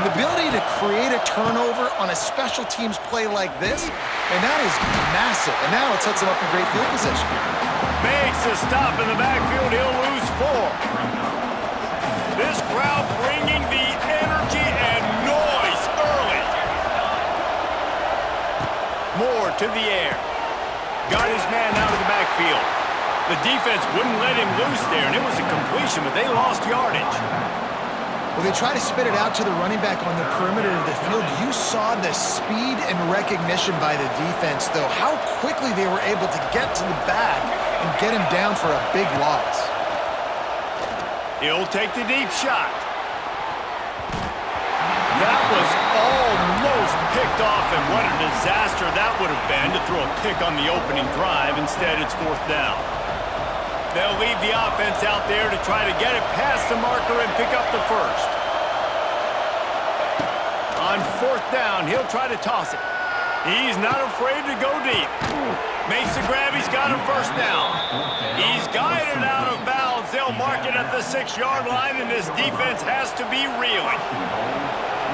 The ability to create a turnover on a special teams play like this, and that is massive. And now it sets him up in great field position. Makes a stop in the backfield. He'll lose 4. This crowd bringing the energy and noise early. Moore to the air. Got his man out of the backfield. The defense wouldn't let him loose there, and it was a completion, but they lost yardage. Well, they try to spit it out to the running back on the perimeter of the field. You saw the speed and recognition by the defense, though, how quickly they were able to get to the back and get him down for a big loss. He'll take the deep shot. That was almost picked off, and what a disaster that would have been to throw a pick on the opening drive. Instead, it's 4th down. They'll leave the offense out there to try to get it past the marker and pick up the first. On 4th down, he'll try to toss it. He's not afraid to go deep. Makes the grab, he's got him 1st down. He's guided out of bounds. They'll mark it at the 6-yard line, and this defense has to be reeling.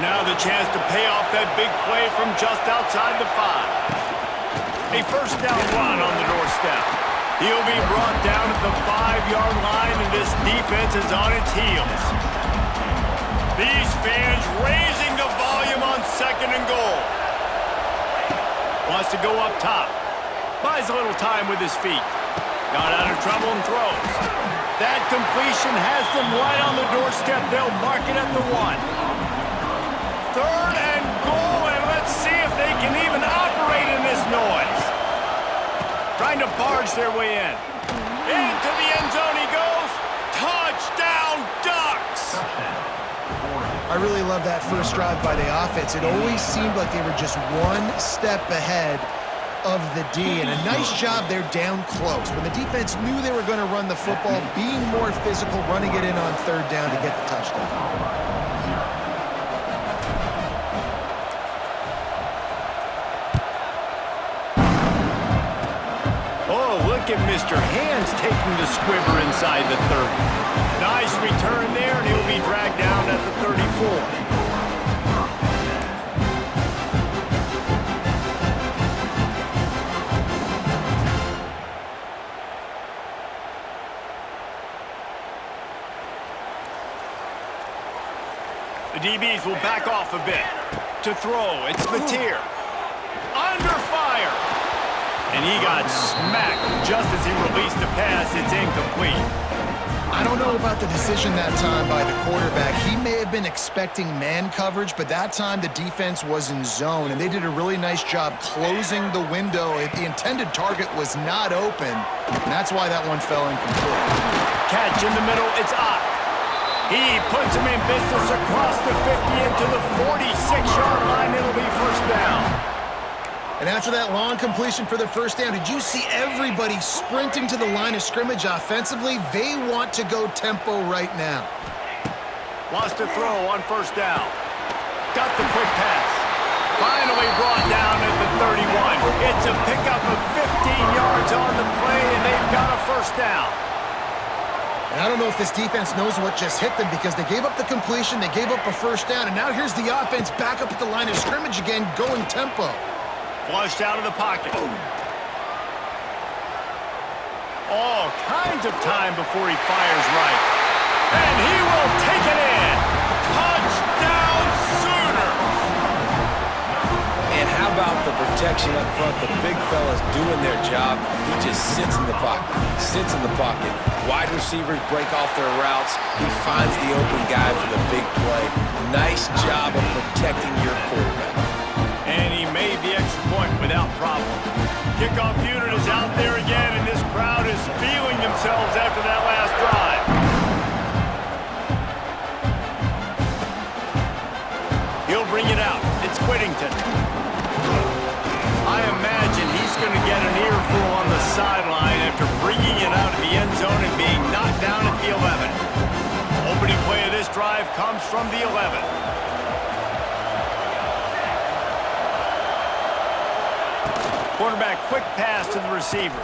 Now the chance to pay off that big play from just outside the 5. A 1st down run on the doorstep. He'll be brought down at the 5-yard line, and this defense is on its heels. These fans raising the volume on 2nd and goal. Wants to go up top. Buys a little time with his feet. Got out of trouble and throws. That completion has them right on the doorstep. They'll mark it at the 1. 3rd and goal, and let's see if they can even operate in this noise. Trying to barge their way in. Into the end zone he goes. Touchdown, Ducks! I really love that first drive by the offense. It always seemed like they were just one step ahead of the D, and a nice job there down close. When the defense knew they were going to run the football, being more physical, running it in on 3rd down to get the touchdown. Look at Mr. Hands taking the squibber inside the 30. Nice return there, and he'll be dragged down at the 34. The DBs will back off a bit. To throw, it's Mateer. Under fire! And he got smacked just as he released the pass. It's incomplete. I don't know about the decision that time by the quarterback. He may have been expecting man coverage, but that time the defense was in zone, and they did a really nice job closing the window. The intended target was not open, and that's why that one fell incomplete. Catch in the middle, it's Ott. He puts him in business across the 50 into the 46-yard line. It'll be 1st down. And after that long completion for the 1st down, did you see everybody sprinting to the line of scrimmage offensively? They want to go tempo right now. Wants to throw on 1st down. Got the quick pass. Finally brought down at the 31. It's a pickup of 15 yards on the play, and they've got a 1st down. And I don't know if this defense knows what just hit them, because they gave up the completion, they gave up a 1st down, and now here's the offense back up at the line of scrimmage again, going tempo. Flushed out of the pocket. All kinds of time before he fires right. And he will take it in. Touchdown, Sooners! And how about the protection up front? The big fella's doing their job. He just sits in the pocket. Sits in the pocket. Wide receivers break off their routes. He finds the open guy for the big play. Nice job of protecting your quarterback. And he made the extra point without problem. Kickoff unit is out there again, and this crowd is feeling themselves after that last drive. He'll bring it out. It's Whittington. I imagine he's going to get an earful on the sideline after bringing it out of the end zone and being knocked down at the 11. Opening play of this drive comes from the 11. Quarterback quick pass to the receiver.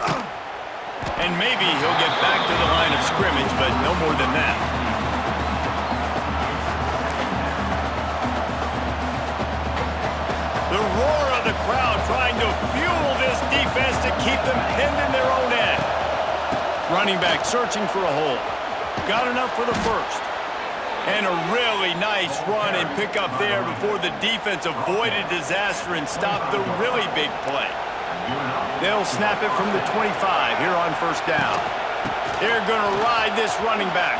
And maybe he'll get back to the line of scrimmage, but no more than that. the crowd trying to fuel this defense to keep them pinned in their own end. Running back searching for a hole. Got enough for the first. And a really nice run and pickup there before the defense avoided disaster and stopped the really big play. They'll snap it from the 25 here on first down. They're going to ride this running back.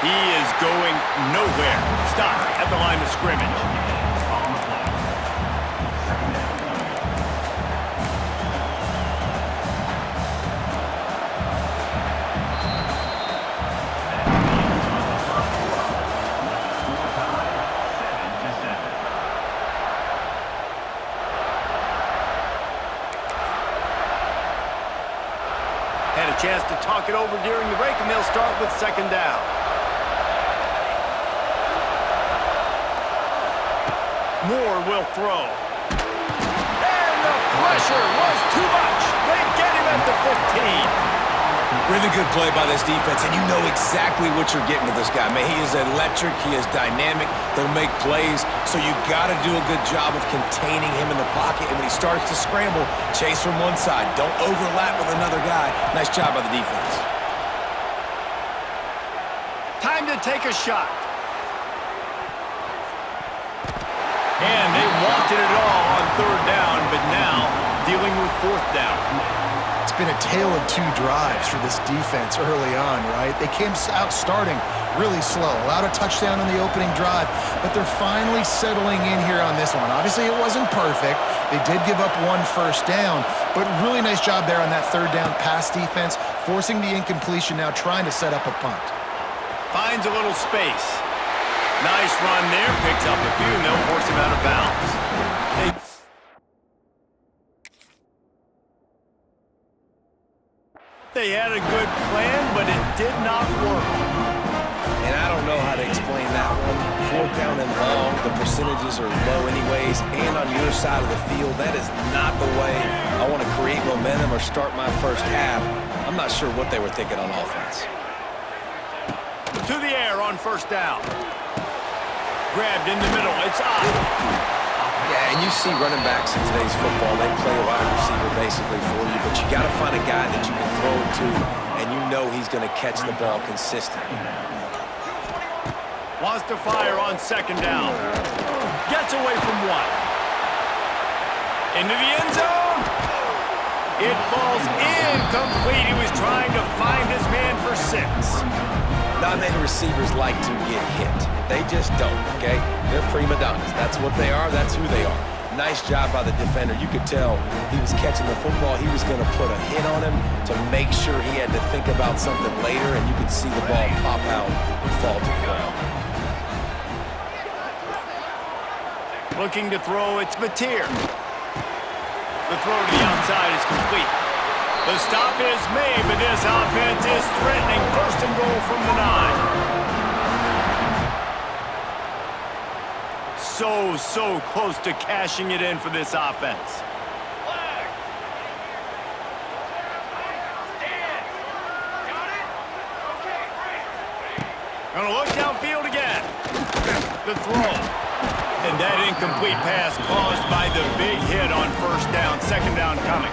He is going nowhere. Stop at the line of scrimmage. Had a chance to talk it over during the break, and they'll start with second down. Moore will throw. And the pressure was too much. They get him at the 15. Really good play by this defense, and you know exactly what you're getting with this guy. Man, he is electric. He is dynamic. They'll make plays, so you got to do a good job of containing him in the pocket. And when he starts to scramble, chase from one side. Don't overlap with another guy. Nice job by the defense. Time to take a shot. And they wanted it all on third down, but now dealing with fourth down. It's been a tale of two drives for this defense early on, right? They came out starting really slow, allowed a touchdown on the opening drive, but they're finally settling in here on this one. Obviously, it wasn't perfect. They did give up one first down, but really nice job there on that third down pass defense, forcing the incompletion, now trying to set up a punt. Finds a little space. Nice run there, picks up a few, and they'll force him out of bounds. They had a good plan, but it did not work. And I don't know how to explain that one. Fourth down and long, the percentages are low anyways, and on your side of the field, that is not the way I want to create momentum or start my first half. I'm not sure what they were thinking on offense. To the air on first down. Grabbed in the middle, it's up. Yeah, and you see running backs in today's football, they play a wide receiver basically for you, but you got to find a guy that you can throw it to, and you know he's going to catch the ball consistently. Wants to fire on second down. Gets away from one. Into the end zone. It falls incomplete. He was trying to find his man for 6. Not many receivers like to get hit. They just don't, okay? They're prima donnas. That's what they are. That's who they are. Nice job by the defender. You could tell he was catching the football. He was going to put a hit on him to make sure he had to think about something later, and you could see the ball pop out and fall to the ground. Looking to throw, it's Mateer. The throw to the outside is complete. The stop is made, but this offense is threatening first and goal from the 9. So close to cashing it in for this offense. Gonna look downfield again. The throw. And that incomplete pass caused by the big hit on first down. Second down coming.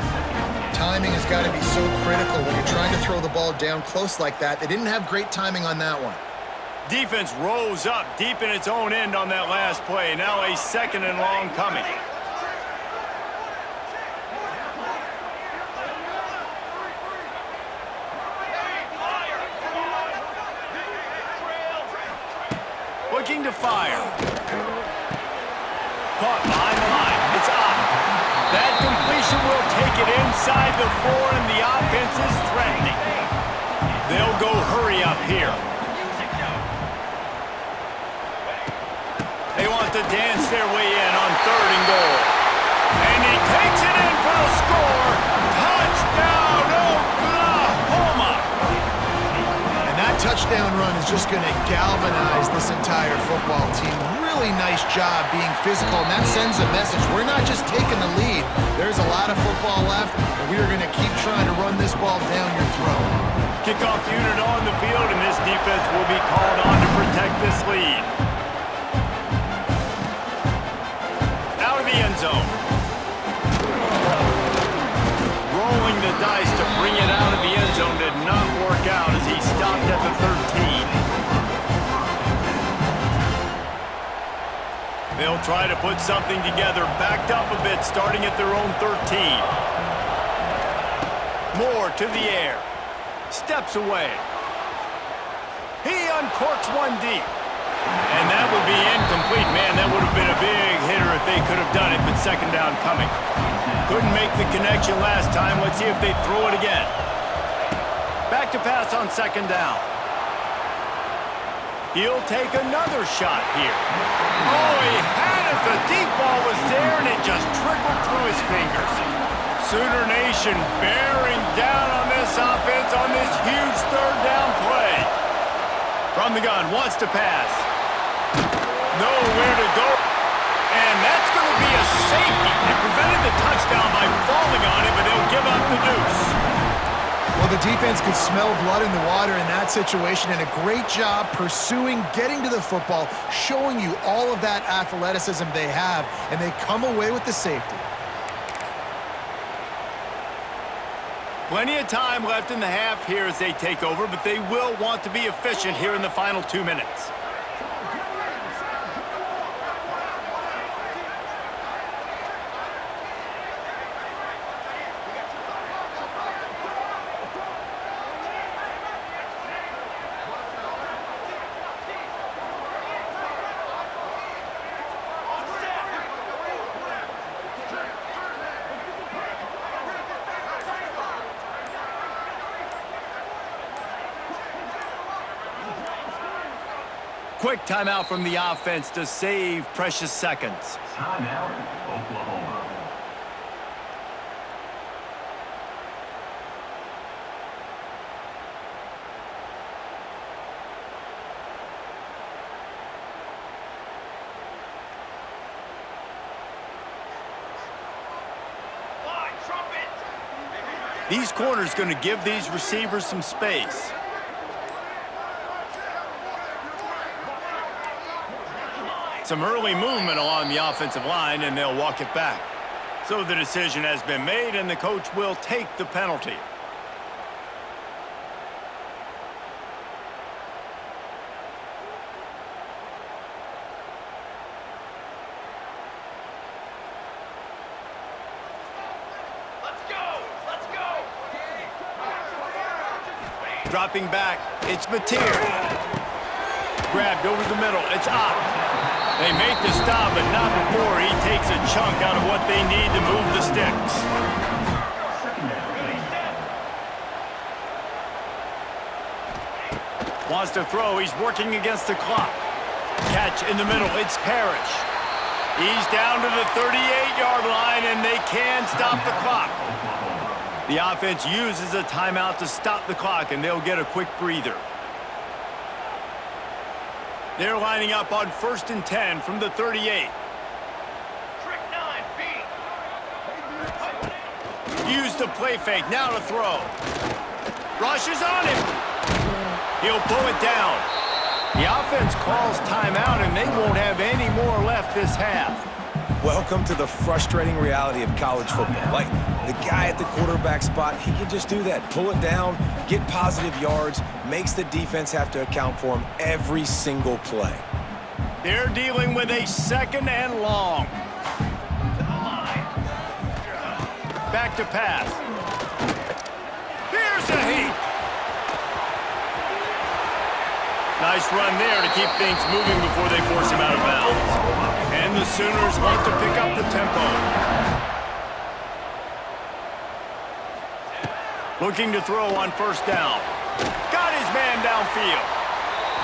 Timing has got to be so critical when you're trying to throw the ball down close like that. They didn't have great timing on that one. Defense rose up deep in its own end on that last play. Now a second and long coming. Looking to fire. Caught behind the line. It's up. That completion will take it inside the 4, and the offense is threatening. They'll go hurry up here. They want to dance their way in on third and goal. And he takes it in for the score. Touchdown, Oklahoma! And that touchdown run is just going to galvanize this entire football team. Really nice job being physical, and that sends a message. We're not just taking the lead. There's a lot of football left, and we are going to keep trying to run this ball down your throat. Kickoff unit on the field, and this defense will be called on to protect this lead. Out of the end zone. rolling the dice to bring it out of the end zone did not work out as he stopped at the 13. They'll try to put something together, backed up a bit, starting at their own 13. Moore to the air. Steps away. He uncorks one deep. And that would be incomplete. Man, that would have been a big hitter if they could have done it, but second down coming. Couldn't make the connection last time. Let's see if they throw it again. Back to pass on second down. He'll take another shot here. Oh, he had it. The deep ball was there, and it just trickled through his fingers. Sooner Nation bearing down on this offense on this huge third down play. From the gun, wants to pass. Nowhere to go. And that's going to be a safety. They prevented the touchdown by falling on it, but they'll give up the deuce. Well, the defense could smell blood in the water in that situation, and a great job pursuing, getting to the football, showing you all of that athleticism they have, and they come away with the safety. Plenty of time left in the half here as they take over, but they will want to be efficient here in the final 2 minutes. Quick timeout from the offense to save precious seconds. Timeout, Oklahoma. These corners going to give these receivers some space. Some early movement along the offensive line, and they'll walk it back. So the decision has been made, and the coach will take the penalty. Dropping back, it's Mateer. Grabbed over the middle, it's up. They make the stop, but not before he takes a chunk out of what they need to move the sticks. Wants to throw, he's working against the clock. Catch in the middle, it's Parrish. He's down to the 38-yard line, and they can stop the clock. The offense uses a timeout to stop the clock, and they'll get a quick breather. They're lining up on 1st and 10 from the 38. Trick 9B. Use the play fake, now to throw. Rush is on him. He'll pull it down. The offense calls timeout, and they won't have any more left this half. Welcome to the frustrating reality of college football. Like, the guy at the quarterback spot, he can just do that. Pull it down, get positive yards, makes the defense have to account for him every single play. They're dealing with a 2nd and long. Back to pass. Here's a heat. Nice run there to keep things moving before they force him out of bounds. And the Sooners want to pick up the tempo. Looking to throw on 1st down. Got his man downfield.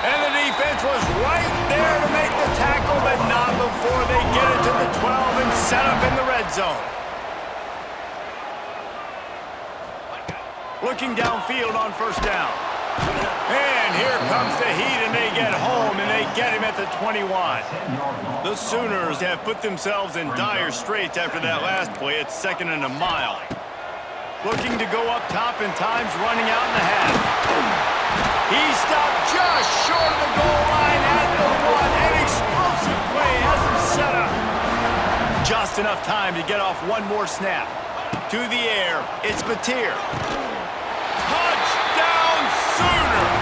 And the defense was right there to make the tackle, but not before they get it to the 12 and set up in the red zone. Looking downfield on 1st down. And here comes the heat, and they get home, and they get him at the 21. The Sooners have put themselves in dire straits after that last play. It's 2nd and a mile. Looking to go up top, and time's running out in the half. He stopped just short of the goal line at the 1. An explosive play has him set up. Just enough time to get off one more snap. To the air, it's Mateer. Touchdown Sooners!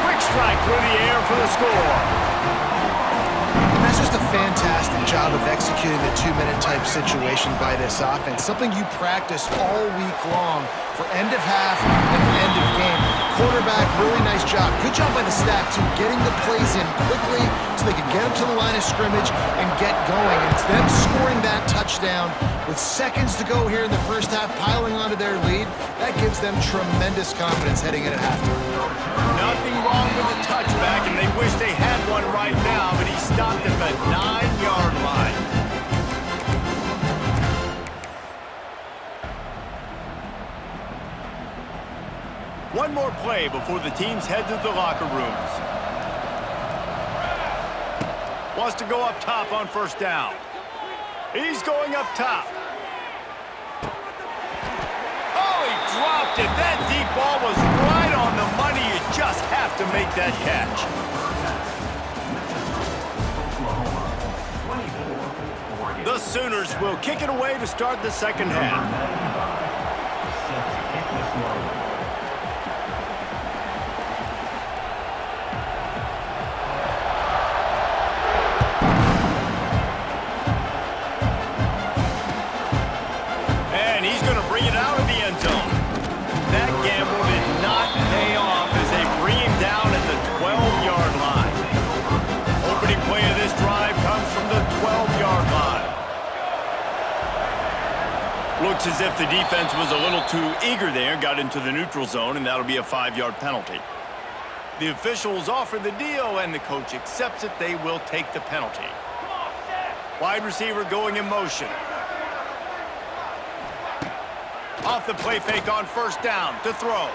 Quick strike through the air for the score. And that's just a fantastic job of executing the two-minute type situation by this offense. Something you practice all week long for end of half and end of game. Quarterback, really nice job. Good job by the staff, too, getting the plays in quickly so they could get them to the line of scrimmage and get going. And it's them scoring that touchdown with seconds to go here in the first half, piling onto their lead. That gives them tremendous confidence heading in at halftime. Nothing wrong with the touchback, and they wish they had one right now, but he stopped at the 9-yard line. One more play before the teams head to the locker rooms. Wants to go up top on first down. He's going up top. Oh, he dropped it. That deep ball was right on the money. You just have to make that catch. The Sooners will kick it away to start the second half. Looks as if the defense was a little too eager there, got into the neutral zone, and that'll be a 5-yard penalty. The officials offer the deal, and the coach accepts it. They will take the penalty. Wide receiver going in motion. Off the play fake on first down to throw.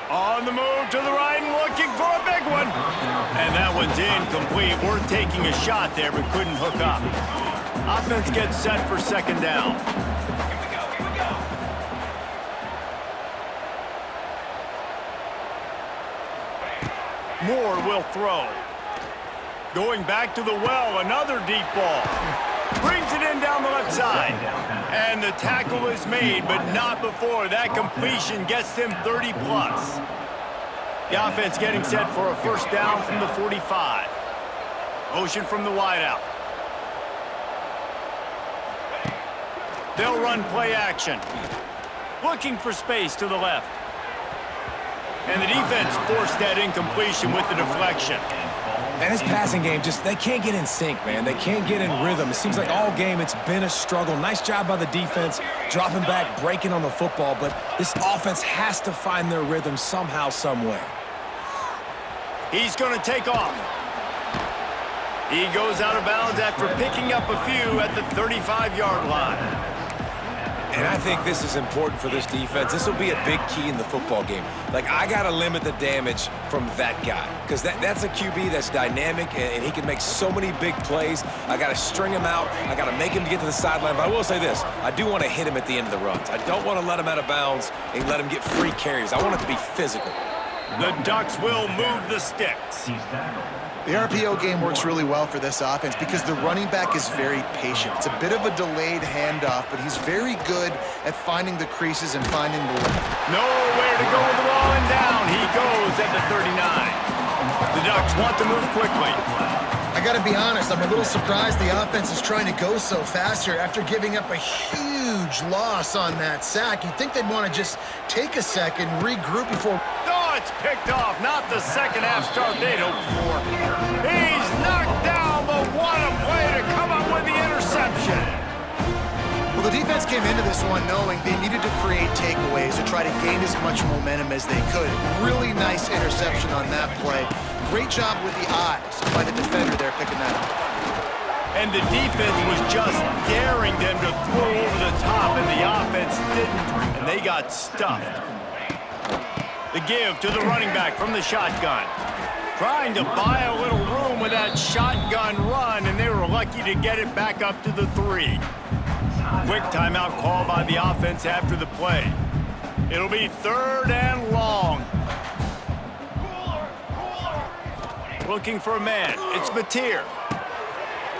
On the move to the right and looking for a big one. And that one's incomplete. Worth taking a shot there, but couldn't hook up. Offense gets set for second down. Here we go. Moore will throw. Going back to the well, another deep ball. Brings it in down the left side. And the tackle is made, but not before. That completion gets them 30-plus. The offense getting set for a first down from the 45. Motion from the wideout. They'll run play action. Looking for space to the left. And the defense forced that incompletion with the deflection. And this passing game, they can't get in sync, man. They can't get in rhythm. It seems like all game it's been a struggle. Nice job by the defense, dropping back, breaking on the football, but this offense has to find their rhythm somehow, some way. He's going to take off. He goes out of bounds after picking up a few at the 35-yard line. And I think this is important for this defense. This will be a big key in the football game. Like, I got to limit the damage from that guy because that's a QB that's dynamic, and he can make so many big plays. I got to string him out. I got to make him get to the sideline. But I will say this. I do want to hit him at the end of the runs. I don't want to let him out of bounds and let him get free carries. I want it to be physical. The Ducks will move the sticks. The RPO game works really well for this offense because the running back is very patient. It's a bit of a delayed handoff, but he's very good at finding the creases and finding the lane. Nowhere to go with the ball, and down he goes at the 39. The Ducks want to move quickly. I got to be honest, I'm a little surprised the offense is trying to go so fast here after giving up a huge loss on that sack. You'd think they'd want to just take a second, regroup before... Oh, it's picked off. Not the second half start they'd hoped for. He's knocked down, but what a play to come up with the interception. Well, the defense came into this one knowing they needed to create takeaways to try to gain as much momentum as they could. Really nice interception on that play. Great job with the eyes by the defender there picking that up. And the defense was just daring them to throw over the top, and the offense didn't, and they got stuffed. The give to the running back from the shotgun. Trying to buy a little room with that shotgun run, and they were lucky to get it back up to the 3. Quick timeout call by the offense after the play. It'll be 3rd and long. Looking for a man. It's Mateer.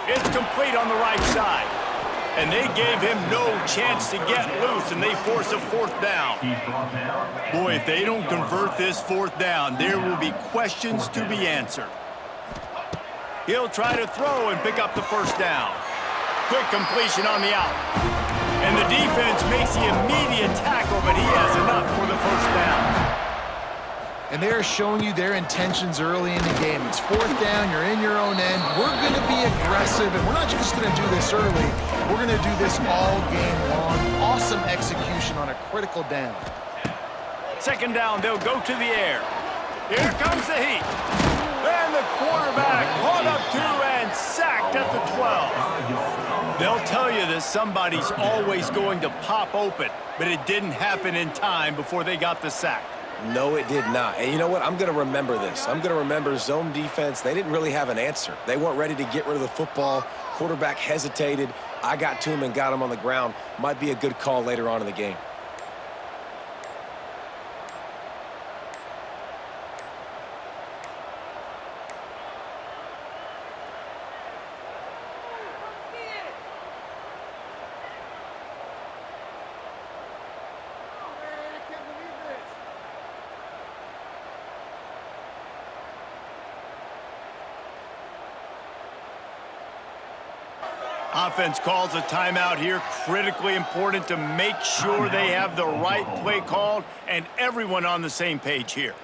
It's complete on the right side. And they gave him no chance to get loose, and they force a fourth down. He's brought down. Boy, if they don't convert this fourth down, there will be questions to be answered. He'll try to throw and pick up the first down. Quick completion on the out. And the defense makes the immediate tackle, but he has enough for the first down. And they're showing you their intentions early in the game. It's fourth down, you're in your own end. We're going to be aggressive, and we're not just going to do this early. We're going to do this all game long. Awesome execution on a critical down. Second down, they'll go to the air. Here comes the heat. And the quarterback caught up to and sacked at the 12. They'll tell you that somebody's always going to pop open, but it didn't happen in time before they got the sack. No, it did not. And you know what? I'm going to remember this. I'm going to remember zone defense. They didn't really have an answer. They weren't ready to get rid of the football. Quarterback hesitated. I got to him and got him on the ground. Might be a good call later on in the game. Offense calls a timeout here. Critically important to make sure they have the right play called and everyone on the same page here.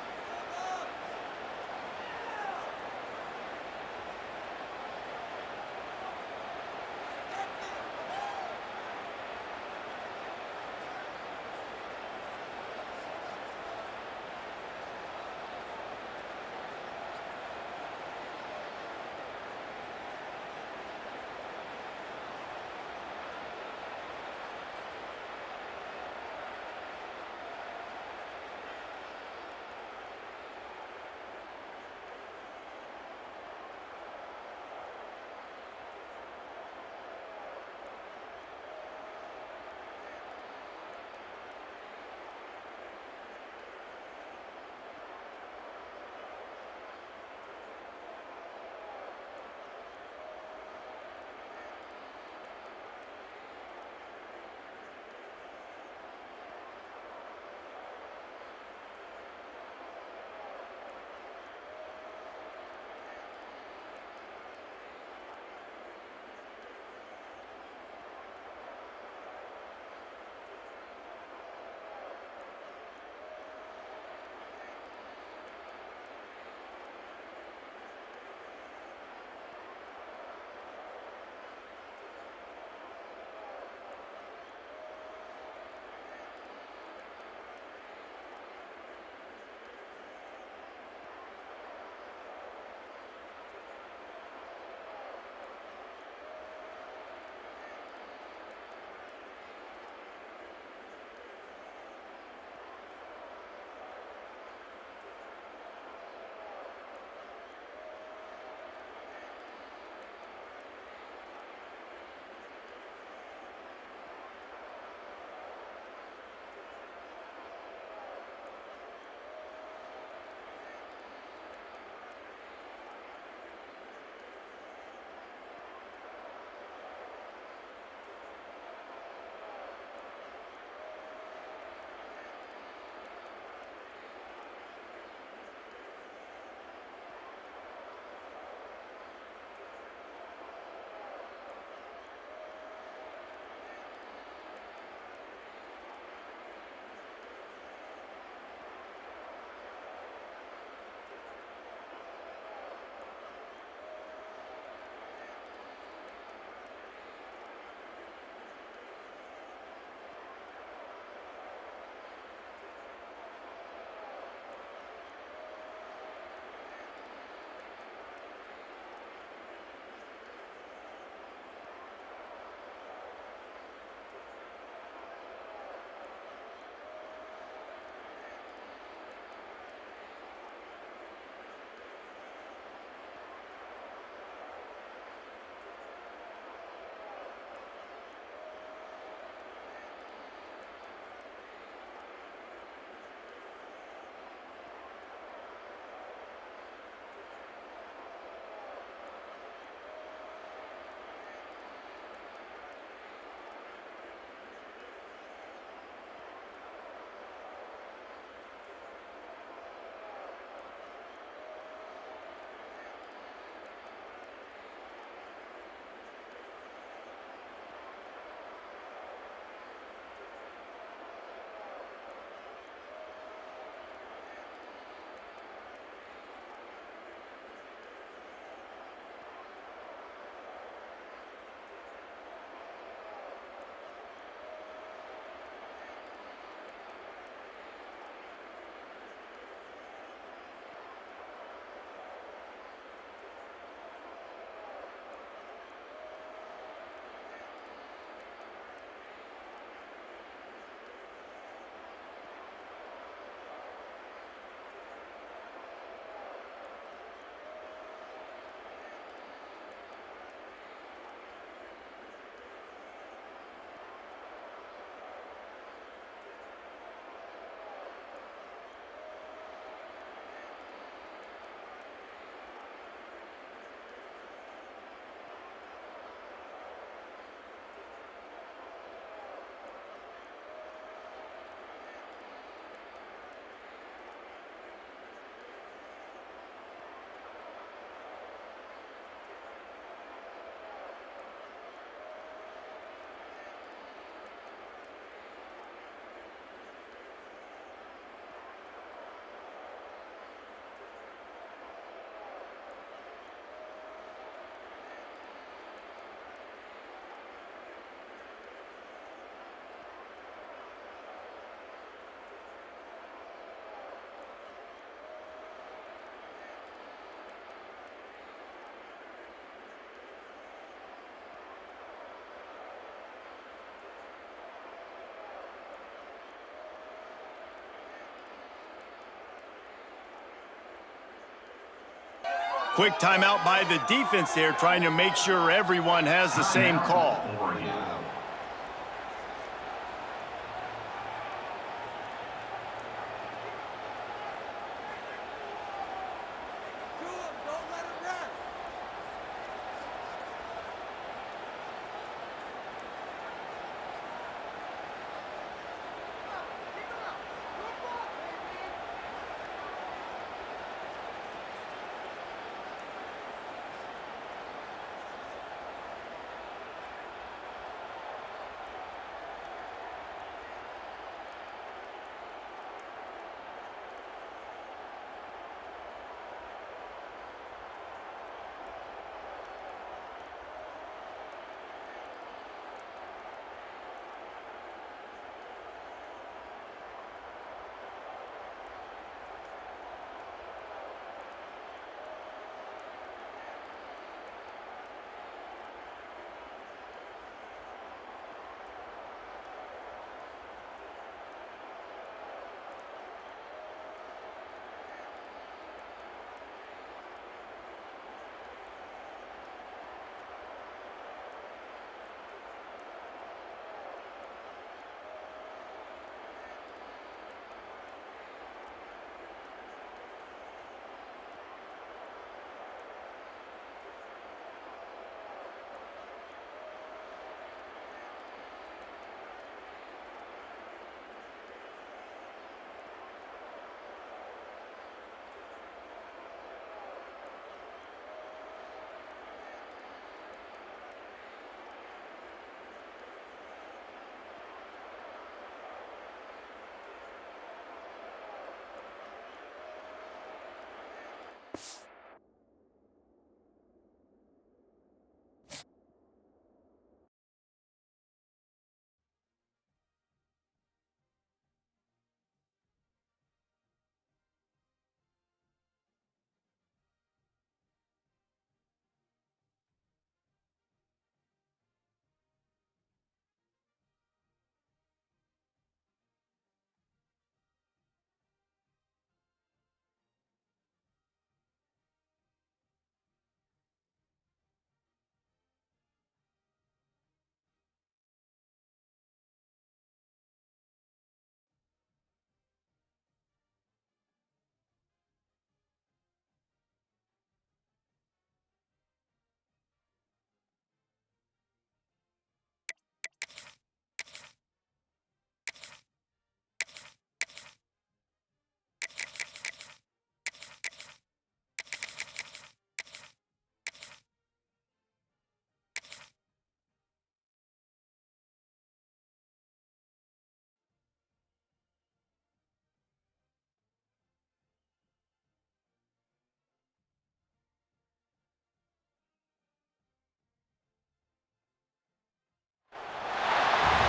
Quick timeout by the defense there, trying to make sure everyone has the same call. Oregon.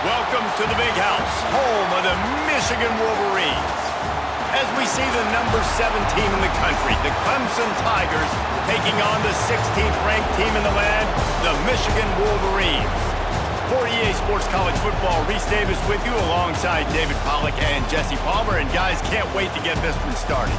Welcome to the Big House, home of the Michigan Wolverines. As we see the number 7 team in the country, the Clemson Tigers, taking on the 16th ranked team in the land, the Michigan Wolverines. For EA Sports College Football, Reese Davis with you alongside David Pollack and Jesse Palmer. And guys, can't wait to get this one started.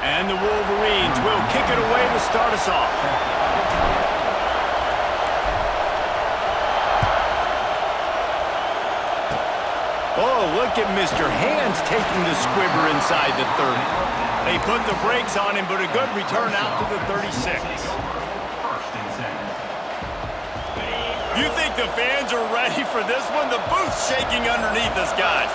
And the Wolverines will kick it away to start us off. Oh, look at Mr. Hands taking the squibber inside the 30. They put the brakes on him, but a good return out to the 36. First and 10. You think the fans are ready for this one? The booth's shaking underneath us, guys.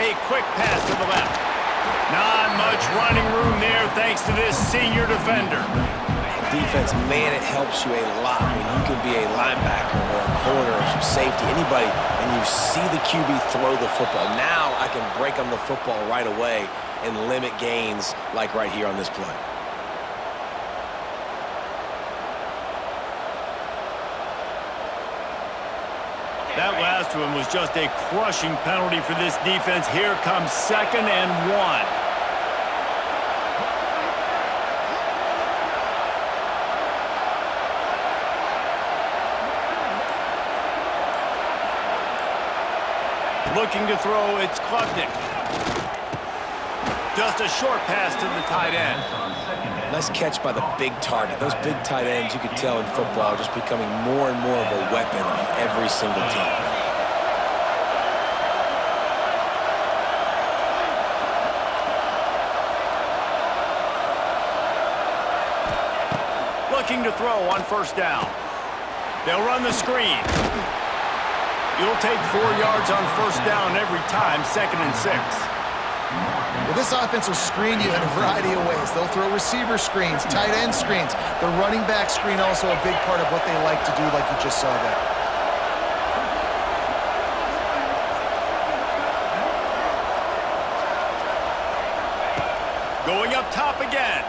A quick pass to the left. Not much running room there thanks to this senior defender. Defense, man, it helps you a lot when you can be a linebacker or a corner or safety, anybody, and you see the QB throw the football. Now I can break on the football right away and limit gains like right here on this play. That last one was just a crushing penalty for this defense. Here comes 2nd and 1. Looking to throw, it's Klubnik. Just a short pass to the tight end. Nice catch by the big target. Those big tight ends, you can tell in football, are just becoming more and more of a weapon on every single team. Looking to throw on 1st down. They'll run the screen. You'll take 4 yards on 1st down every time, 2nd and 6. Well, this offense will screen you in a variety of ways. They'll throw receiver screens, tight end screens. The running back screen also a big part of what they like to do, like you just saw there. Going up top again.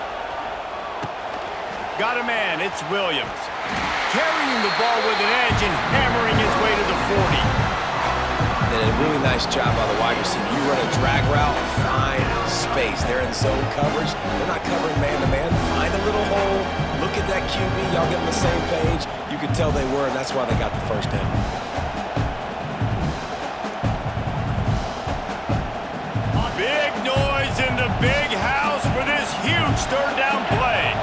Got a man, it's Williams. Carrying the ball with an edge and hammering his way to the 40. Did a really nice job by the wide receiver. You run a drag route, find space. They're in zone coverage. They're not covering man-to-man. Find a little hole. Look at that QB. Y'all get on the same page. You could tell they were, and that's why they got the 1st down. Big noise in the big house for this huge 3rd down play.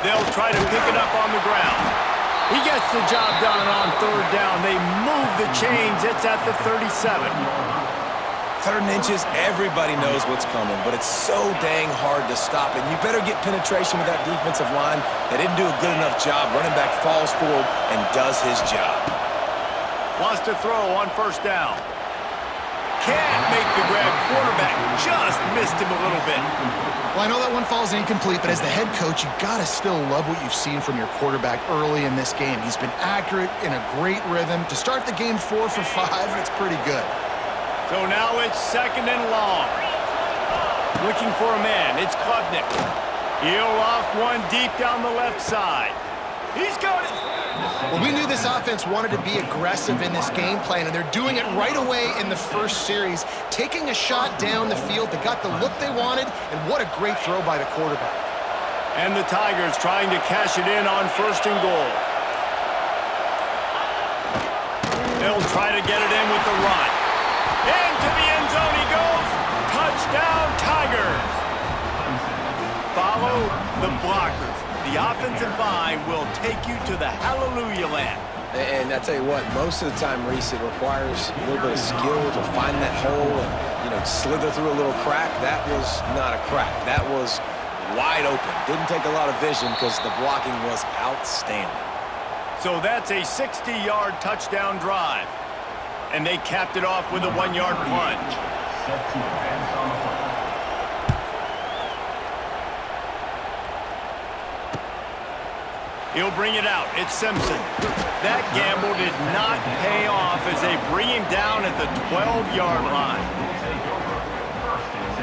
They'll try to pick it up on the ground. He gets the job done on 3rd down. They move the chains. It's at the 37. 3rd and inches, everybody knows what's coming, but it's so dang hard to stop it. You better get penetration with that defensive line. They didn't do a good enough job. Running back falls forward and does his job. Wants to throw on 1st down. Can't make the grab. Quarterback just missed him a little bit. Well, I know that one falls incomplete, but as the head coach, you got to still love what you've seen from your quarterback early in this game. He's been accurate, in a great rhythm. To start the game 4 for 5, that's pretty good. So now it's 2nd and long. Looking for a man, it's Klubnik. He'll off one deep down the left side. He's got it. Well, we knew this offense wanted to be aggressive in this game plan, and they're doing it right away in the first series, taking a shot down the field. They got the look they wanted, and what a great throw by the quarterback. And the Tigers trying to cash it in on 1st and goal. They'll try to get it in with the run. Into the end zone he goes. Touchdown, Tigers. Follow the blockers. The offensive line will take you to the hallelujah land. And I tell you what, most of the time, Reese, it requires a little bit of skill to find that hole and, slither through a little crack. That was not a crack. That was wide open. Didn't take a lot of vision because the blocking was outstanding. So that's a 60-yard touchdown drive. And they capped it off with a 1-yard plunge. Set to advance on the play. He'll bring it out. It's Simpson. That gamble did not pay off as they bring him down at the 12-yard line. Take over. 1st and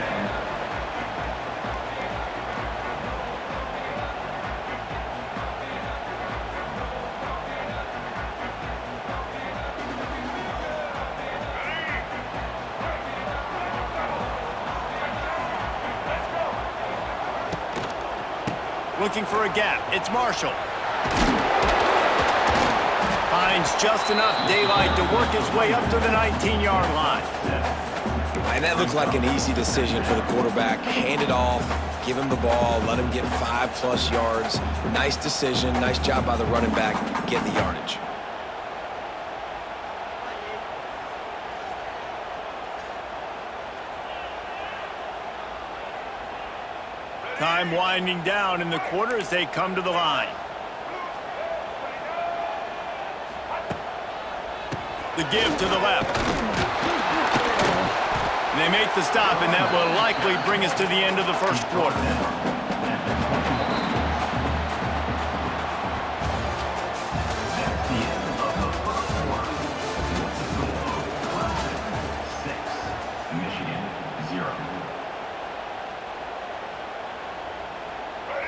10. Looking for a gap. It's Marshall. Finds just enough daylight to work his way up to the 19-yard line. And that looked like an easy decision for the quarterback. Hand it off, give him the ball, let him get 5+ yards. Nice decision, nice job by the running back, get the yardage. Time winding down in the quarter as they come to the line. The give to the left. And they make the stop, and that will likely bring us to the end of the first quarter.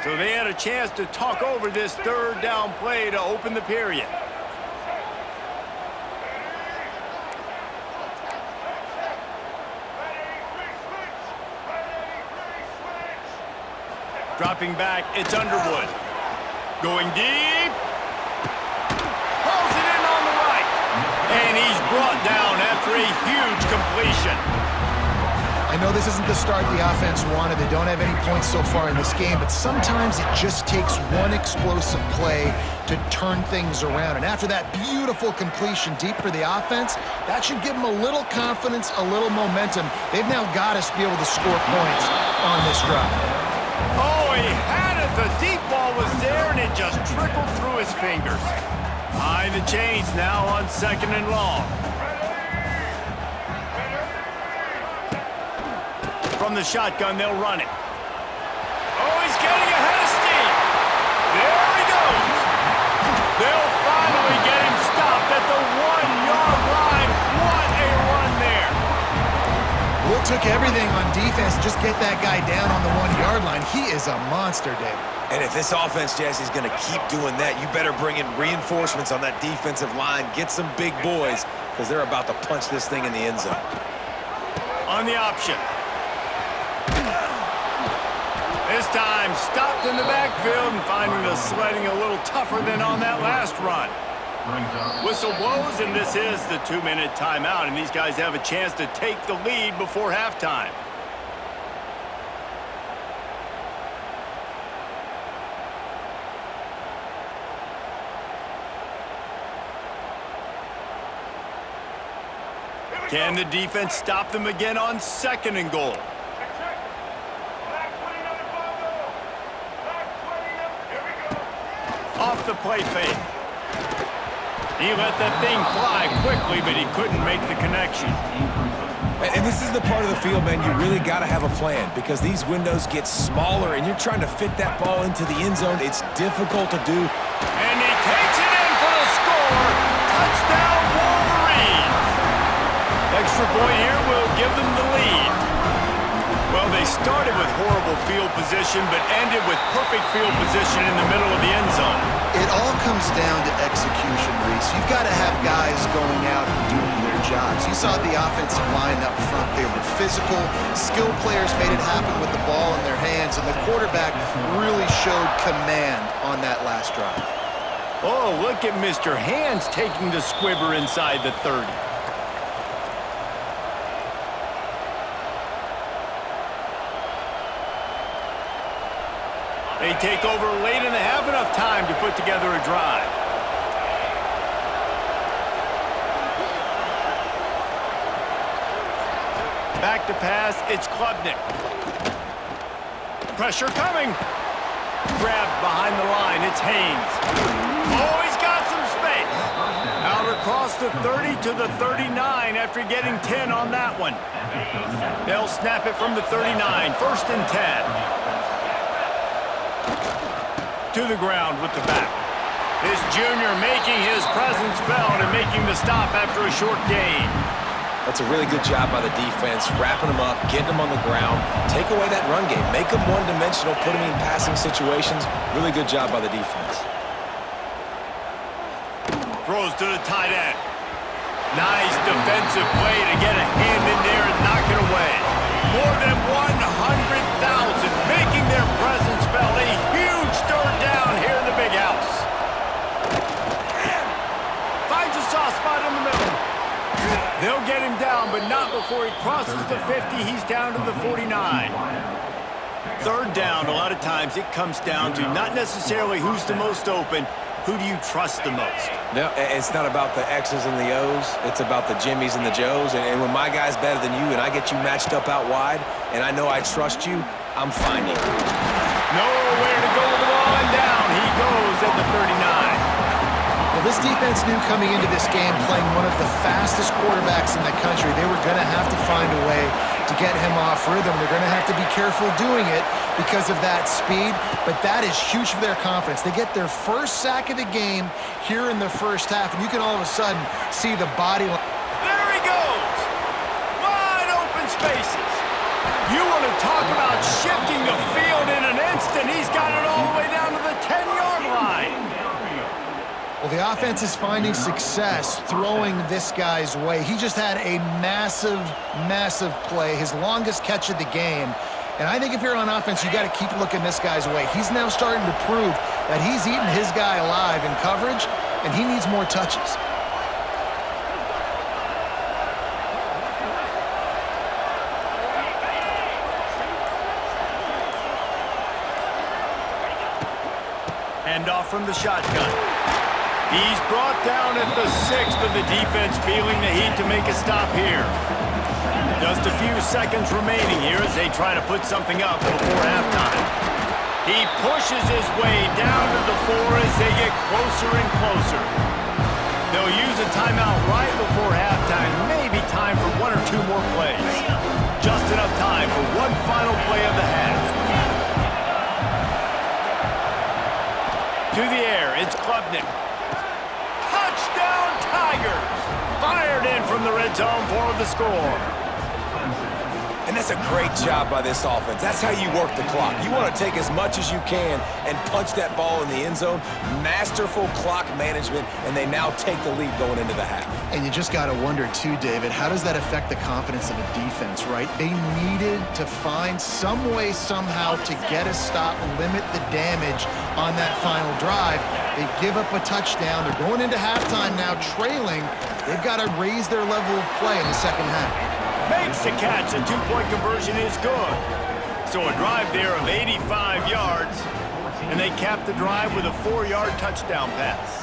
So they had a chance to talk over this 3rd down play to open the period. Dropping back, it's Underwood. Going deep. Pulls it in on the right. And he's brought down after a huge completion. I know this isn't the start the offense wanted. They don't have any points so far in this game, but sometimes it just takes one explosive play to turn things around. And after that beautiful completion deep for the offense, that should give them a little confidence, a little momentum. They've now got to be able to score points on this drive. Oh, he had it. The deep ball was there, and it just trickled through his fingers. Behind the chains now on 2nd and long. From the shotgun, they'll run it. Oh, he's getting ahead of steam. There he goes. They'll finally get him stopped at the 1-yard line. What a run there. Well, it took everything on defense to just get that guy down on the 1-yard line. He is a monster, David. And if this offense, Jesse, is going to keep doing that, you better bring in reinforcements on that defensive line. Get some big boys, because they're about to punch this thing in the end zone. On the option. This time, stopped in the backfield and finding the sledding a little tougher than on that last run. Whistle blows, and this is the 2-minute timeout, and these guys have a chance to take the lead before halftime. Can the defense stop them again on 2nd and goal? Off the play fake. He let that thing fly quickly, but he couldn't make the connection. And this is the part of the field, man, you really got to have a plan, because these windows get smaller, and you're trying to fit that ball into the end zone. It's difficult to do. And he takes it in for the score. Touchdown, Wolverines. Extra point here will give them the lead. Well, they started with horrible field position, but ended with perfect field position in the middle of the end zone. It all comes down to execution, Reese. You've got to have guys going out and doing their jobs. You saw the offensive line up front. They were physical. Skilled players made it happen with the ball in their hands, and the quarterback really showed command on that last drive. Oh, look at Mr. Hands taking the squibber inside the 30. They take over late and they have enough time to put together a drive. Back to pass, it's Klubnik. Pressure coming. Grabbed behind the line, it's Haynes. Oh, he's got some space. Out across the 30 to the 39 after getting 10 on that one. They'll snap it from the 39, 1st and 10. To the ground with the back. This junior making his presence felt and making the stop after a short gain. That's a really good job by the defense, wrapping them up, getting them on the ground, take away that run game, make them one-dimensional, put them in passing situations. Really good job by the defense. Throws to the tight end. Nice defensive play to get a hand in there and knock it away. More than 100,000 making their presence felt. A huge third down here in the big house. Finds a soft spot in the middle. They'll get him down, but not before he crosses the 50. He's down to the 49. Third down, a lot of times it comes down to not necessarily who's the most open, who do you trust the most? No, it's not about the X's and the O's. It's about the Jimmies and the Joes. And when my guy's better than you and I get you matched up out wide and I know I trust you, I'm finding you. Nowhere to go with the ball, and down he goes at the 39. Well, this defense knew coming into this game, playing one of the fastest quarterbacks in the country, they were going to have to find a way to get him off rhythm. They're going to have to be careful doing it because of that speed, but that is huge for their confidence. They get their first sack of the game here in the first half, and you can all of a sudden see the body line. There he goes! Wide open spaces. You want to talk about shifting the field in an instant. He's got it all the way down to the 10-yard line. Well, the offense is finding success throwing this guy's way. He just had a massive, massive play, his longest catch of the game. And I think if you're on offense, you got to keep looking this guy's way. He's now starting to prove that he's eating his guy alive in coverage, and he needs more touches. Handoff from the shotgun. He's brought down at the 6, but the defense feeling the heat to make a stop here. Just a few seconds remaining here as they try to put something up before halftime. He pushes his way down to the 4 as they get closer and closer. They'll use a timeout right before halftime. Maybe time for 1 or 2 more plays. Just enough time for one final play of the half. To the air, it's Klubnik. Touchdown Tigers! Fired in from the red zone for the score. And that's a great job by this offense. That's how you work the clock. You want to take as much as you can and punch that ball in the end zone. Masterful clock management, and they now take the lead going into the half. And you just got to wonder, too, David, how does that affect the confidence of a defense, right? They needed to find some way, somehow, to get a stop, limit the damage on that final drive. They give up a touchdown. They're going into halftime now, trailing. They've got to raise their level of play in the second half. Makes the catch. A 2-point conversion is good. So a drive there of 85 yards, and they cap the drive with a 4-yard touchdown pass.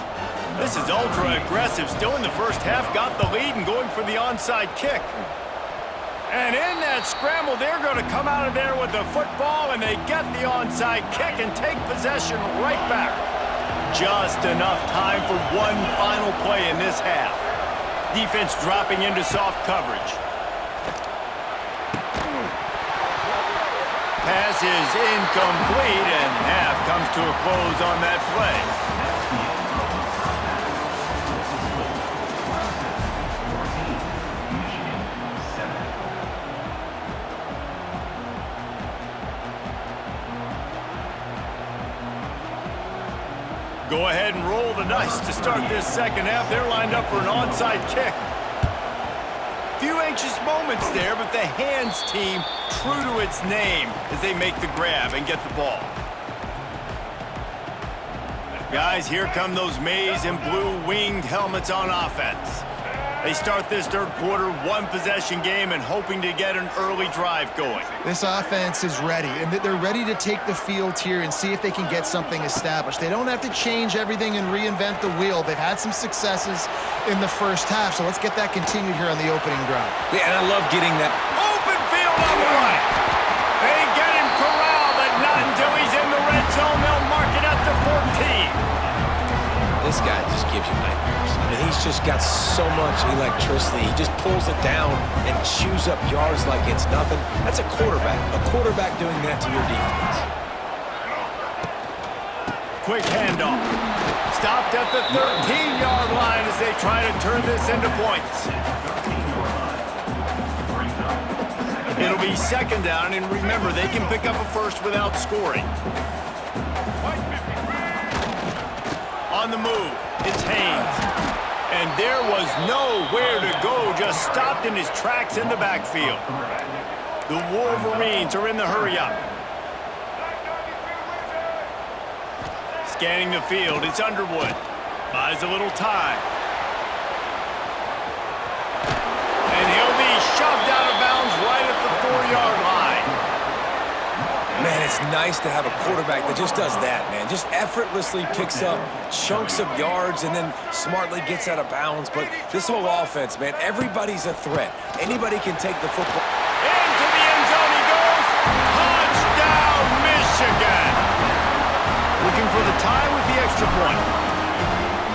This is ultra aggressive. Still in the first half, got the lead and going for the onside kick. And in that scramble, they're going to come out of there with the football, and they get the onside kick and take possession right back. Just enough time for one final play in this half. Defense dropping into soft coverage. Pass is incomplete, and half comes to a close on that play. Go ahead and roll the dice to start this second half. They're lined up for an onside kick. Few anxious moments there, but the hands team true to its name as they make the grab and get the ball. Guys, here come those maize and blue winged helmets on offense. They start this third quarter one-possession game and hoping to get an early drive going. This offense is ready, and they're ready to take the field here and see if they can get something established. They don't have to change everything and reinvent the wheel. They've had some successes in the first half, so let's get that continued here on the opening drive. Yeah, and I love getting that. Open field on the right. They get him corralled, but not until he's in the red zone. They'll mark it at the 14. This guy just gives you nightmares. I mean, he's just got so much electricity. He just pulls it down and chews up yards like it's nothing. That's a quarterback. A quarterback doing that to your defense. Quick handoff. Stopped at the 13-yard line as they try to turn this into points. It'll be second down, and remember, they can pick up a first without scoring. On the move, it's Haynes. And there was nowhere to go, just stopped in his tracks in the backfield. The Wolverines are in the hurry-up. Scanning the field, it's Underwood. Buys a little time. And he'll be shoved out of bounds right at the 4-yard line. Man, it's nice to have a quarterback that just does that, man. Just effortlessly picks up chunks of yards and then smartly gets out of bounds. But this whole offense, man, everybody's a threat. Anybody can take the football. Into the end zone he goes. Touchdown, Michigan. Looking for the tie with the extra point.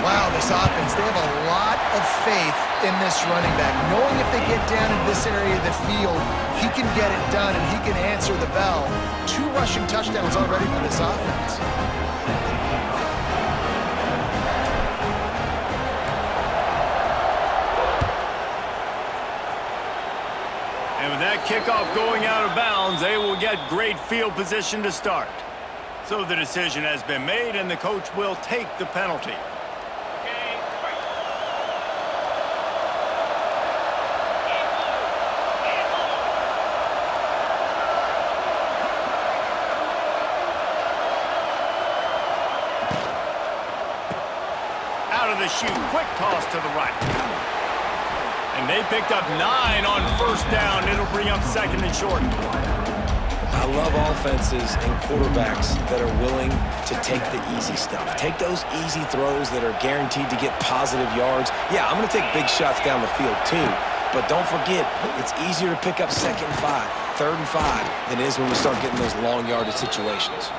Wow, this offense, they have a lot of faith in this running back. Knowing if they get down in this area of the field, he can get it done and he can answer the bell. 2 rushing touchdowns already for this offense. And with that kickoff going out of bounds, they will get great field position to start. So the decision has been made, and the coach will take the penalty. to shoot. Quick toss to the right. And they picked up 9 on first down. It'll bring up second and short. I love offenses and quarterbacks that are willing to take the easy stuff. Take those easy throws that are guaranteed to get positive yards. Yeah, I'm going to take big shots down the field too. But don't forget, it's easier to pick up 2nd and 5, 3rd and 5 than it is when we start getting those long yardage situations.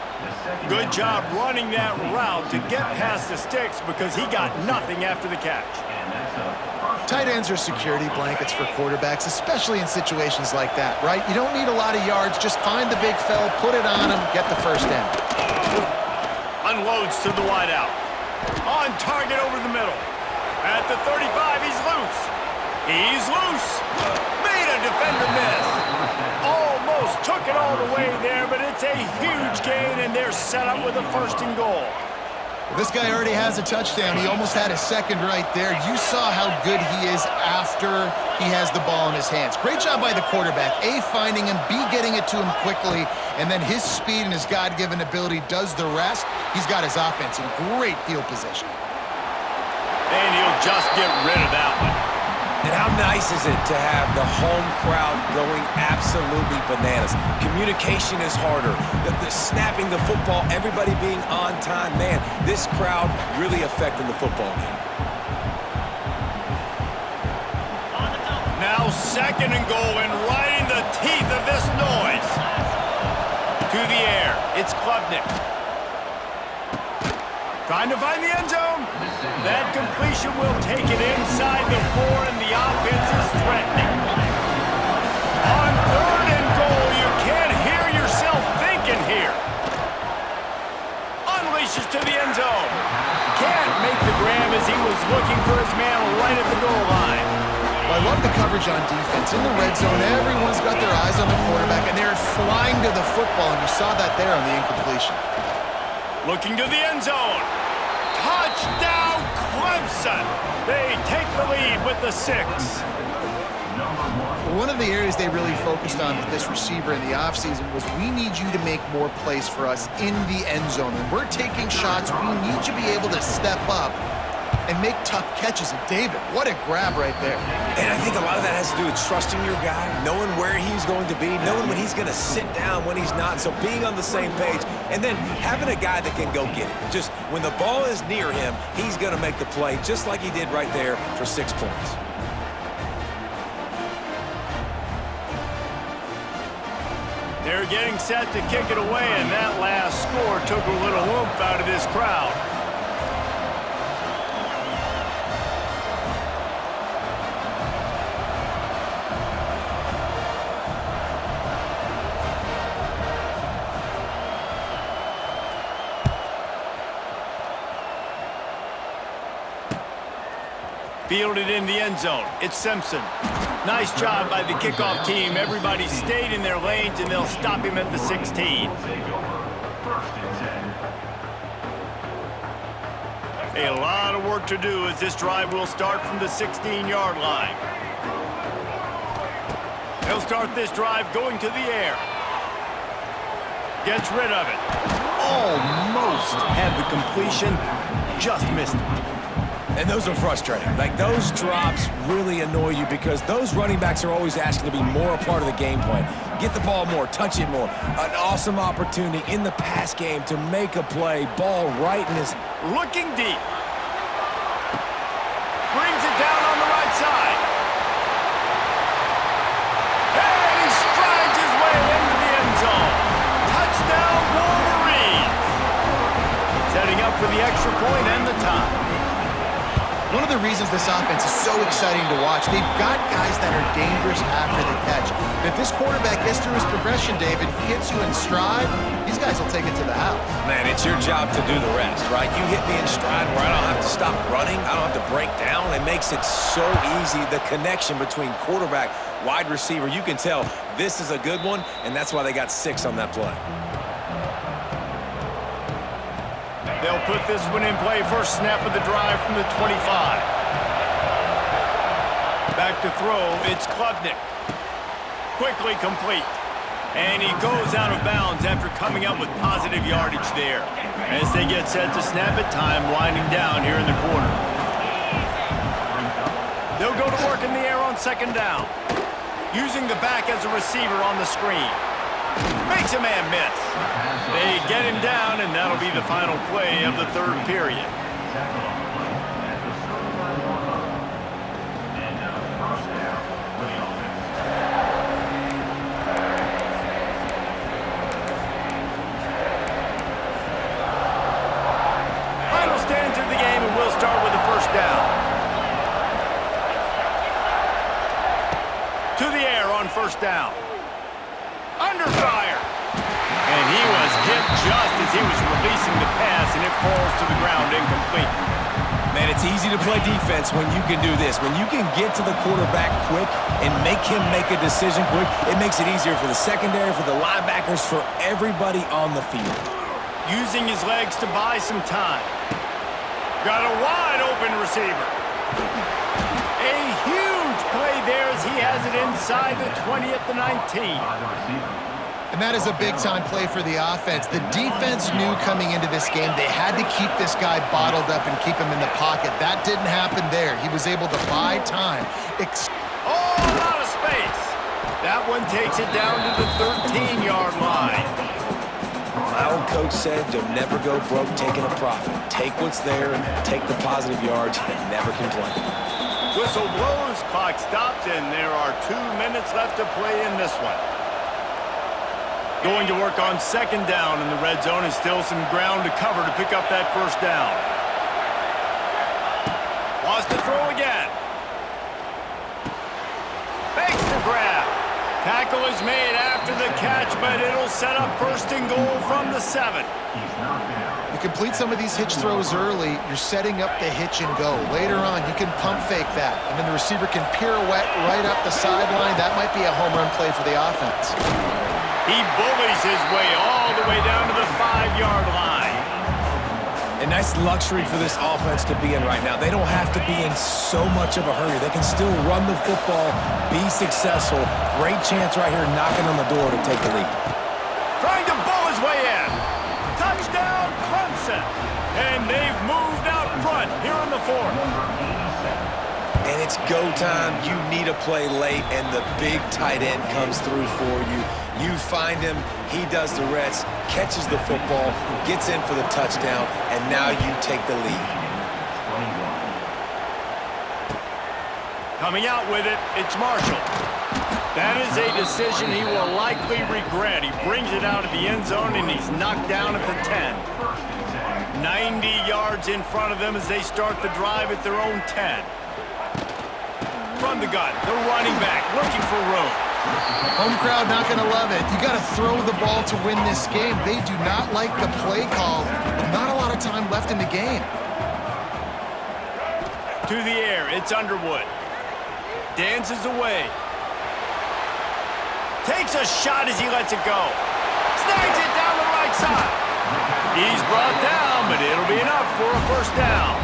Good job running that route to get past the sticks because he got nothing after the catch. Tight ends are security blankets for quarterbacks, especially in situations like that, right? You don't need a lot of yards. Just find the big fella, put it on him, get the first down. Unloads to the wideout. On target over the middle. At the 35, he's loose. He's loose. Made a defender miss. Almost took it all the way there, but it's a huge gain, and they're set up with a 1st and goal. This guy already has a touchdown. He almost had a second right there. You saw how good he is after he has the ball in his hands. Great job by the quarterback. A, finding him, B, getting it to him quickly, and then his speed and his God-given ability does the rest. He's got his offense in great field position. And he'll just get rid of that one. And how nice is it to have the home crowd going absolutely bananas? Communication is harder. The snapping the football, everybody being on time. Man, this crowd really affecting the football game. Now 2nd and goal, and right in the teeth of this noise. To the air, it's Klubnik. Trying to find the end zone. That completion will take it inside the 4, and the offense is threatening. On 3rd and goal, you can't hear yourself thinking here. Unleashes to the end zone. Can't make the grab as he was looking for his man right at the goal line. Well, I love the coverage on defense. In the red zone, everyone's got their eyes on the quarterback, and they're flying to the football, and you saw that there on the incompletion. Looking to the end zone. Touchdown, Clemson. They take the lead with the 6. One of the areas they really focused on with this receiver in the offseason was we need you to make more plays for us in the end zone. When we're taking shots, we need you to be able to step up and make tough catches. And David, what a grab right there. And I think a lot of that has to do with trusting your guy, knowing where he's going to be, knowing when he's going to sit down, when he's not. So being on the same page, and then having a guy that can go get it. Just when the ball is near him, he's going to make the play, just like he did right there for 6 points. They're getting set to kick it away, and that last score took a little oomph out of this crowd. Fielded in the end zone. It's Simpson. Nice job by the kickoff team. Everybody stayed in their lanes, and they'll stop him at the 16. A lot of work to do as this drive will start from the 16-yard line. They'll start this drive going to the air. Gets rid of it. Almost had the completion. Just missed it. And those are frustrating. Like, those drops really annoy you because those running backs are always asking to be more a part of the game plan. Get the ball more, touch it more. An awesome opportunity in the pass game to make a play. Ball right in his... Looking deep. Brings it down on the right side. And he strides his way into the end zone. Touchdown, Wolverines. Setting up for the extra point and the tie. One of the reasons this offense is so exciting to watch, they've got guys that are dangerous after the catch. And if this quarterback gets through his progression, David, hits you in stride, these guys will take it to the house. Man, it's your job to do the rest, right? You hit me in stride where I don't have to stop running. I don't have to break down. It makes it so easy, the connection between quarterback, wide receiver. You can tell this is a good one, and that's why they got 6 on that play. They'll put this one in play. First snap of the drive from the 25. Back to throw. It's Klubnik. Quickly complete. And he goes out of bounds after coming up with positive yardage there. As they get set to snap it, time winding down here in the quarter. They'll go to work in the air on second down. Using the back as a receiver on the screen. Makes a man miss. They get him down, and that'll be the final play of the third period. Final stands of the game, and we'll start with the first down. To the air on first down. Under fire. And he was hit just as he was releasing the pass, and it falls to the ground incomplete. Man, it's easy to play defense when you can do this. When you can get to the quarterback quick and make him make a decision quick, it makes it easier for the secondary, for the linebackers, for everybody on the field. Using his legs to buy some time. Got a wide open receiver. A huge play there as he has it inside the 20 at the 19. And that is a big-time play for the offense. The defense knew coming into this game they had to keep this guy bottled up and keep him in the pocket. That didn't happen there. He was able to buy time. Oh, a lot of space. That one takes it down to the 13-yard line. My old coach said you'll never go broke taking a profit. Take what's there, take the positive yards, and never complain. Whistle blows, clock stops, and there are 2 minutes left to play in this one. Going to work on second down in the red zone, and still some ground to cover to pick up that first down. Wants to throw again. Fakes the grab. Tackle is made after the catch, but it'll set up first and goal from the 7. You complete some of these hitch throws early, you're setting up the hitch and go. Later on, you can pump fake that, and then the receiver can pirouette right up the sideline. That might be a home run play for the offense. He bullies his way all the way down to the 5-yard line. A nice luxury for this offense to be in right now. They don't have to be in so much of a hurry. They can still run the football, be successful. Great chance right here knocking on the door to take the lead. Trying to bull his way in. Touchdown, Clemson. And they've moved out front here in the 4th. And it's go time. You need a play late, and the big tight end comes through for you. You find him, he does the rest, catches the football, gets in for the touchdown, and now you take the lead. Coming out with it, it's Marshall. That is a decision he will likely regret. He brings it out of the end zone, and he's knocked down at the 10. 90 yards in front of them as they start the drive at their own 10. From the gun, the running back looking for room. Home crowd not going to love it. You got to throw the ball to win this game. They do not like the play call, but not a lot of time left in the game. To the air, it's Underwood. Dances away. Takes a shot as he lets it go. Snags it down the right side. He's brought down, but it'll be enough for a first down.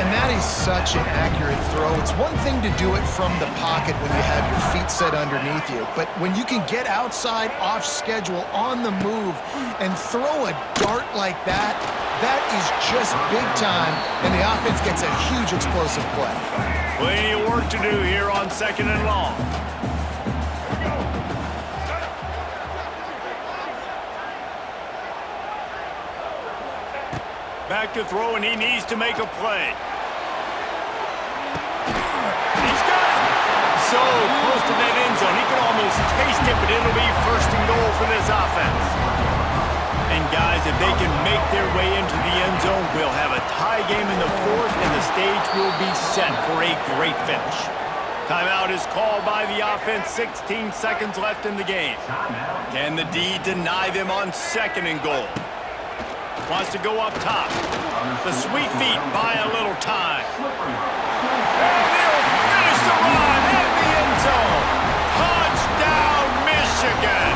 And that is such an accurate throw. It's one thing to do it from the pocket when you have your feet set underneath you, but when you can get outside, off schedule, on the move, and throw a dart like that, that is just big time, and the offense gets a huge explosive play. Plenty of work to do here on second and long. Back to throw, and he needs to make a play. He's got it. So close to that end zone. He can almost taste it, but it'll be first and goal for this offense. And guys, if they can make their way into the end zone, we'll have a tie game in the 4th, and the stage will be set for a great finish. Timeout is called by the offense. 16 seconds left in the game. Can the D deny them on second and goal? Wants to go up top. The sweet feet buy a little time. And they'll finish the run in the end zone. Touchdown, Michigan.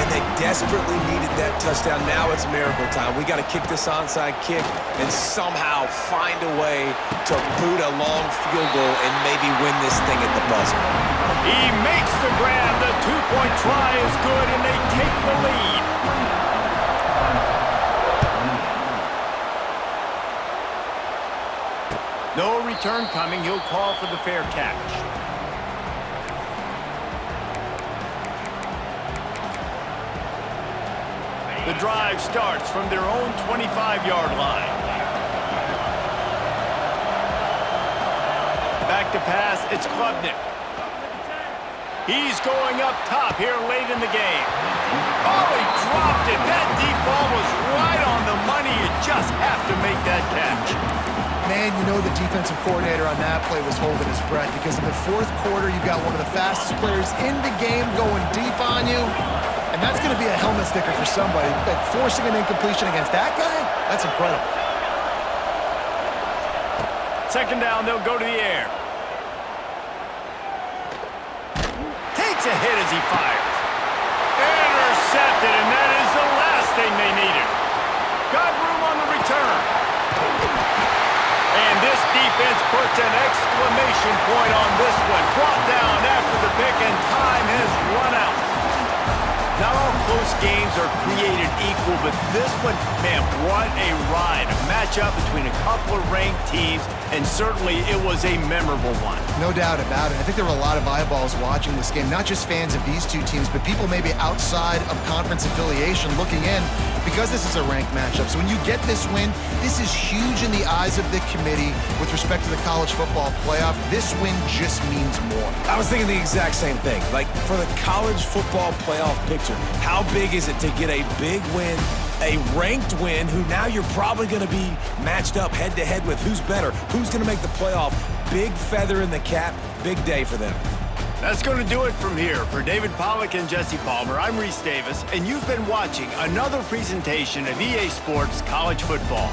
And they desperately needed that touchdown. Now it's miracle time. We got to kick this onside kick and somehow find a way to boot a long field goal and maybe win this thing at the buzzer. He makes the grab. The 2-point try is good, and they take the lead. No return coming. He'll call for the fair catch. The drive starts from their own 25-yard line. Back to pass, it's Klubnik. He's going up top here late in the game. Oh, he dropped it. That deep ball was right on the money. You just have to make that catch. Man, you know the defensive coordinator on that play was holding his breath because in the fourth quarter, you've got one of the fastest players in the game going deep on you. And that's going to be a helmet sticker for somebody. But forcing an incompletion against that guy, that's incredible. Second down, they'll go to the air. Takes a hit as he fires. Intercepted, and that is the last thing they needed. Got room on the return. And this defense puts an exclamation point on this one. Brought down after the pick, and time has run out. Not all close games are created equal, but this one, man, what a ride. A matchup between a couple of ranked teams, and certainly it was a memorable one. No doubt about it. I think there were a lot of eyeballs watching this game, not just fans of these two teams, but people maybe outside of conference affiliation looking in because this is a ranked matchup. So when you get this win, this is huge in the eyes of the committee with respect to the college football playoff. This win just means more. I was thinking the exact same thing. Like, for the college football playoff picture, how big is it to get a big win, a ranked win, who now you're probably going to be matched up head-to-head with who's better, who's going to make the playoff. Big feather in the cap, big day for them. That's going to do it from here. For David Pollack and Jesse Palmer, I'm Reese Davis, and you've been watching another presentation of EA Sports College Football.